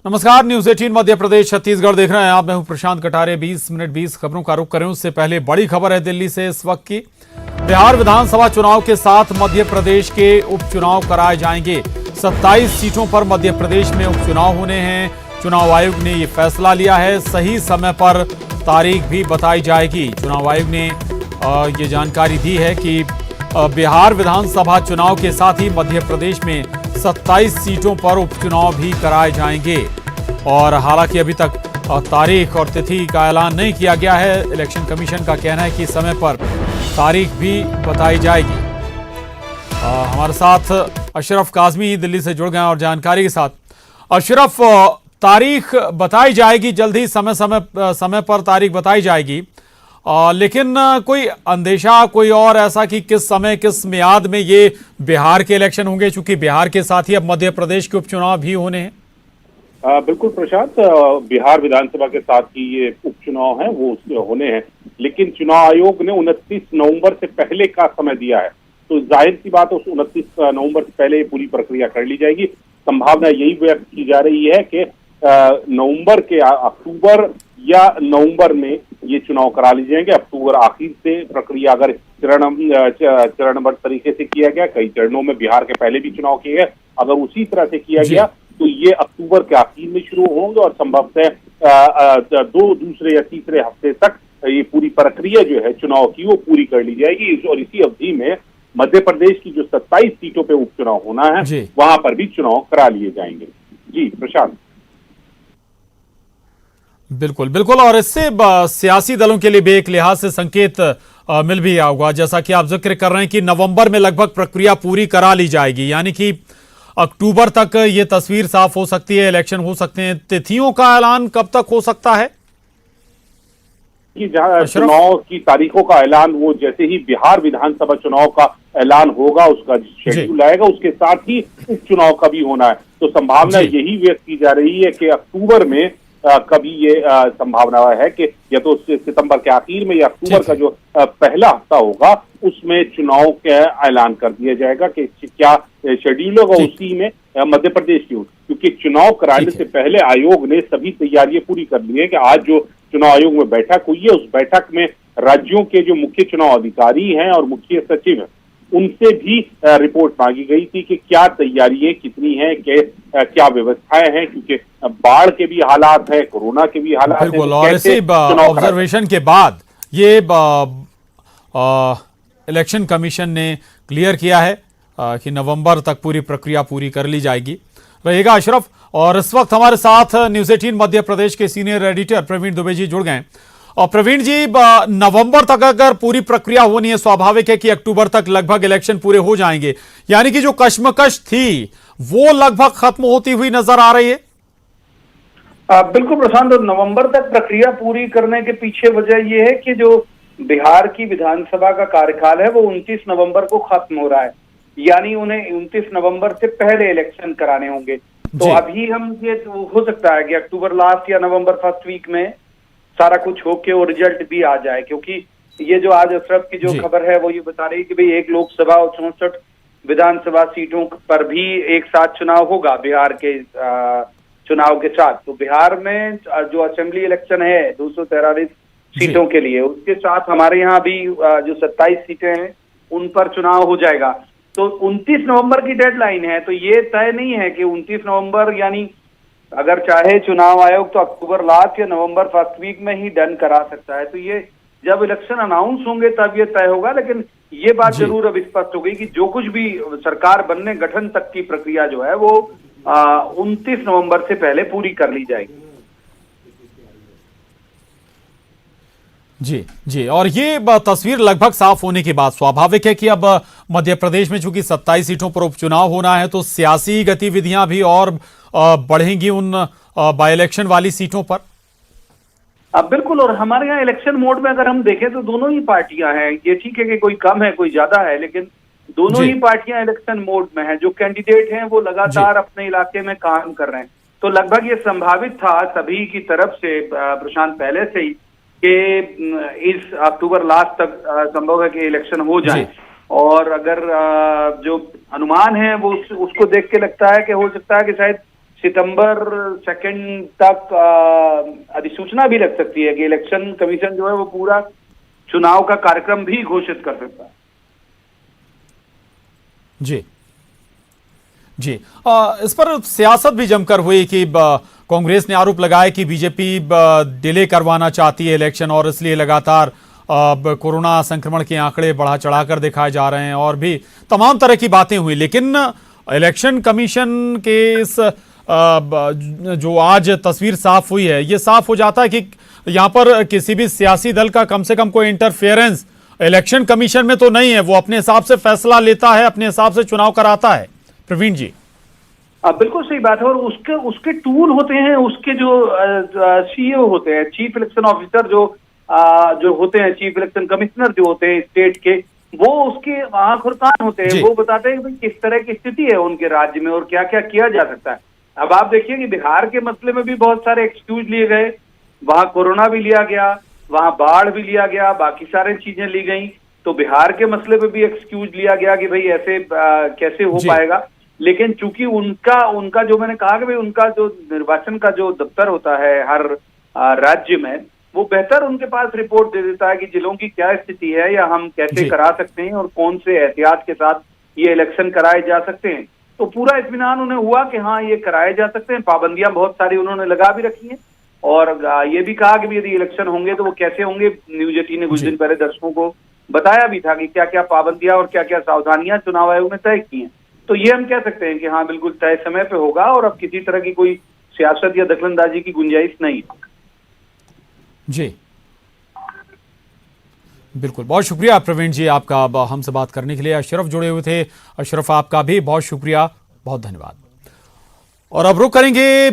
नमस्कार, न्यूज 18 मध्य प्रदेश छत्तीसगढ़ देख रहे हैं आप। मैं हूं प्रशांत कटारे। 20 मिनट 20 खबरों का रुख करें उससे पहले बड़ी खबर है दिल्ली से इस वक्त की। बिहार विधानसभा चुनाव के साथ मध्य प्रदेश के उपचुनाव कराए जाएंगे। 27 सीटों पर मध्य प्रदेश में उपचुनाव होने हैं। चुनाव आयोग ने ये फैसला लिया है। सही समय पर तारीख भी बताई जाएगी। चुनाव आयोग ने ये जानकारी दी है कि बिहार विधानसभा चुनाव के साथ ही मध्य प्रदेश में 27 सीटों पर उपचुनाव भी कराए जाएंगे। और हालांकि अभी तक तारीख और तिथि का ऐलान नहीं किया गया है। इलेक्शन कमीशन का कहना है कि समय पर तारीख भी बताई जाएगी। हमारे साथ अशरफ काजमी दिल्ली से जुड़ गए और जानकारी के साथ। अशरफ, तारीख बताई जाएगी जल्द ही, समय पर तारीख बताई जाएगी, लेकिन कोई अंदेशा कोई और ऐसा कि किस समय किस मियाद में ये बिहार के इलेक्शन होंगे, चूंकि बिहार के साथ ही अब मध्य प्रदेश के उपचुनाव भी होने हैं? बिल्कुल प्रशांत, बिहार विधानसभा के साथ ही ये उपचुनाव हैं वो होने हैं, लेकिन चुनाव आयोग ने 29 नवंबर से पहले का समय दिया है। तो जाहिर सी बात है उस 29 नवंबर से पहले ये पूरी प्रक्रिया कर ली जाएगी। संभावना यही व्यक्त की जा रही है कि नवंबर के अक्टूबर या नवंबर में ये चुनाव करा ली जाएंगे। अक्टूबर आखिर से प्रक्रिया अगर चरणबद्ध तरीके से किया गया, कई चरणों में बिहार के पहले भी चुनाव किए गए, अगर उसी तरह से किया गया तो ये अक्टूबर के आखिर में शुरू होंगे और संभवतः दूसरे या तीसरे हफ्ते तक ये पूरी प्रक्रिया जो है चुनाव की वो पूरी कर ली जाएगी। और इसी अवधि में मध्य प्रदेश की जो 27 सीटों पे उपचुनाव होना है वहां पर भी चुनाव करा लिए जाएंगे। जी प्रशांत। बिल्कुल बिल्कुल। और इससे सियासी दलों के लिए भी एक लिहाज से संकेत मिल भी गया होगा, जैसा कि आप जिक्र कर रहे हैं कि नवंबर में लगभग प्रक्रिया पूरी करा ली जाएगी, यानी कि अक्टूबर तक ये तस्वीर साफ हो सकती है, इलेक्शन हो सकते हैं। तिथियों का ऐलान कब तक हो सकता है? कि जहां चुनाव की तारीखों का ऐलान वो जैसे ही बिहार विधानसभा चुनाव का ऐलान होगा, उसका शेड्यूल आएगा, उसके साथ ही उपचुनाव का भी होना है। तो संभावना यही व्यक्त की जा रही है कि अक्टूबर में कभी ये संभावना है कि या तो सितंबर के आखिर में या अक्टूबर का जो पहला हफ्ता होगा उसमें चुनाव का ऐलान कर दिया जाएगा कि क्या शेड्यूल होगा। उसी में मध्य प्रदेश की, क्योंकि चुनाव कराने से पहले आयोग ने सभी तैयारियां पूरी कर ली है कि आज जो चुनाव आयोग में बैठक हुई है उस बैठक में राज्यों के जो मुख्य चुनाव अधिकारी हैं और मुख्य सचिव हैं उनसे भी रिपोर्ट मांगी गई थी कि क्या तैयारियां कितनी हैं, क्या व्यवस्थाएं हैं, क्योंकि बाढ़ के भी हालात है, कोरोना के भी हालात हैं। और इसी ऑब्जर्वेशन के बाद ये इलेक्शन कमीशन ने क्लियर किया है कि नवंबर तक पूरी प्रक्रिया पूरी कर ली जाएगी। रहेगा अशरफ। और इस वक्त हमारे साथ न्यूज 18 मध्य प्रदेश के सीनियर एडिटर प्रवीण दुबे जी जुड़ गए। और प्रवीण जी, नवंबर तक अगर पूरी प्रक्रिया होनी है, स्वाभाविक है कि अक्टूबर तक लगभग इलेक्शन पूरे हो जाएंगे, यानी कि जो कश्मकश थी वो लगभग खत्म होती हुई नजर आ रही है। बिल्कुल प्रशांत, नवंबर तक प्रक्रिया पूरी करने के पीछे वजह यह है कि जो बिहार की विधानसभा का कार्यकाल है वो 29 नवंबर को खत्म हो रहा है, यानी उन्हें 29 नवंबर से पहले इलेक्शन कराने होंगे। तो अभी हम ये हो सकता है कि अक्टूबर लास्ट या नवंबर फर्स्ट वीक में सारा कुछ होके और रिजल्ट भी आ जाए, क्योंकि ये जो आज अशरफ की जो खबर है वो ये बता रही है कि भाई एक लोकसभा और 64 विधानसभा सीटों पर भी एक साथ चुनाव होगा बिहार के चुनाव के साथ। तो बिहार में जो असेंबली इलेक्शन है 243 सीटों के लिए, उसके साथ हमारे यहाँ भी जो 27 सीटें हैं उन पर चुनाव हो जाएगा। तो 29 नवंबर की डेडलाइन है। तो ये तय नहीं है कि 29 नवंबर, यानी अगर चाहे चुनाव आयोग तो अक्टूबर लास्ट या नवंबर फर्स्ट वीक में ही डन करा सकता है। तो ये जब इलेक्शन अनाउंस होंगे तब ये तय होगा। लेकिन ये बात जरूर अब स्पष्ट हो गई कि जो कुछ भी सरकार बनने गठन तक की प्रक्रिया जो है वो 29 नवंबर से पहले पूरी कर ली जाएगी। जी जी। और ये तस्वीर लगभग साफ होने के बाद स्वाभाविक है कि अब मध्य प्रदेश में चूंकि 27 सीटों पर उपचुनाव होना है तो सियासी गतिविधियां भी और बढ़ेंगी उन बाई इलेक्शन वाली सीटों पर। बिल्कुल। और हमारे यहाँ इलेक्शन मोड में अगर हम देखें तो दोनों ही पार्टियां हैं। ये ठीक है कि कोई कम है कोई ज्यादा है, लेकिन दोनों ही पार्टियां इलेक्शन मोड में हैं। जो कैंडिडेट हैं वो लगातार अपने इलाके में काम कर रहे हैं। तो लगभग ये संभावित था सभी की तरफ से प्रशांत पहले से ही कि इस अक्टूबर लास्ट तक संभव है कि इलेक्शन हो जाए। और अगर जो अनुमान है वो उसको देख के लगता है कि हो सकता है कि शायद सितंबर 2 तक अधिसूचना भी लग सकती है कि इलेक्शन कमीशन जो है वो पूरा चुनाव का कार्यक्रम भी घोषित कर सकता है। जी जी इस पर सियासत भी जमकर हुई कि कांग्रेस ने आरोप लगाया कि बीजेपी डिले करवाना चाहती है इलेक्शन और इसलिए लगातार कोरोना संक्रमण के आंकड़े बढ़ा चढ़ाकर दिखाए जा रहे हैं और भी तमाम तरह की बातें हुई। लेकिन इलेक्शन कमीशन के इस जो आज तस्वीर साफ हुई है, ये साफ हो जाता है कि यहाँ पर किसी भी सियासी दल का कम से कम कोई इंटरफेरेंस इलेक्शन कमीशन में तो नहीं है। वो अपने हिसाब से फैसला लेता है, अपने हिसाब से चुनाव कराता है। प्रवीण जी, बिल्कुल सही बात है। और उसके टूल होते हैं, उसके जो सीईओ होते हैं, चीफ इलेक्शन ऑफिसर जो होते हैं, चीफ इलेक्शन कमिश्नर जो होते हैं स्टेट के, वो उसके आंख और कान होते हैं। वो बताते हैं कि भाई किस तरह की स्थिति है उनके राज्य में और क्या क्या किया जा सकता है। अब आप देखिए कि बिहार के मसले में भी बहुत सारे एक्सक्यूज लिए गए, वहां कोरोना भी लिया गया, वहां बाढ़ भी लिया गया, बाकी सारी चीजें ली गई। तो बिहार के मसले पे भी एक्सक्यूज लिया गया कि भाई ऐसे कैसे हो पाएगा। लेकिन चूंकि उनका जो मैंने कहा कि भाई उनका जो निर्वाचन का जो दफ्तर होता है हर राज्य में, वो बेहतर उनके पास रिपोर्ट दे देता है कि जिलों की क्या स्थिति है या हम कैसे करा सकते हैं और कौन से एहतियात के साथ ये इलेक्शन कराए जा सकते हैं। तो पूरा इत्मीनान उन्हें हुआ कि हाँ ये कराए जा सकते हैं। पाबंदियां बहुत सारी उन्होंने लगा भी रखी हैं और ये भी कहा कि यदि इलेक्शन होंगे तो वो कैसे होंगे। न्यूज 18 ने कुछ दिन पहले दर्शकों को बताया भी था कि क्या क्या पाबंदियां और क्या क्या सावधानियां चुनाव आयोग ने तय की हैं। तो ये हम कह सकते हैं कि हाँ बिल्कुल तय समय पे होगा और अब किसी तरह की कोई सियासत या दखलंदाजी की गुंजाइश नहीं है। जी बिल्कुल, बहुत शुक्रिया प्रवीण जी आपका हमसे बात करने के लिए। अशरफ जुड़े हुए थे। अशरफ आपका भी बहुत शुक्रिया, बहुत धन्यवाद। और अब रुक करेंगे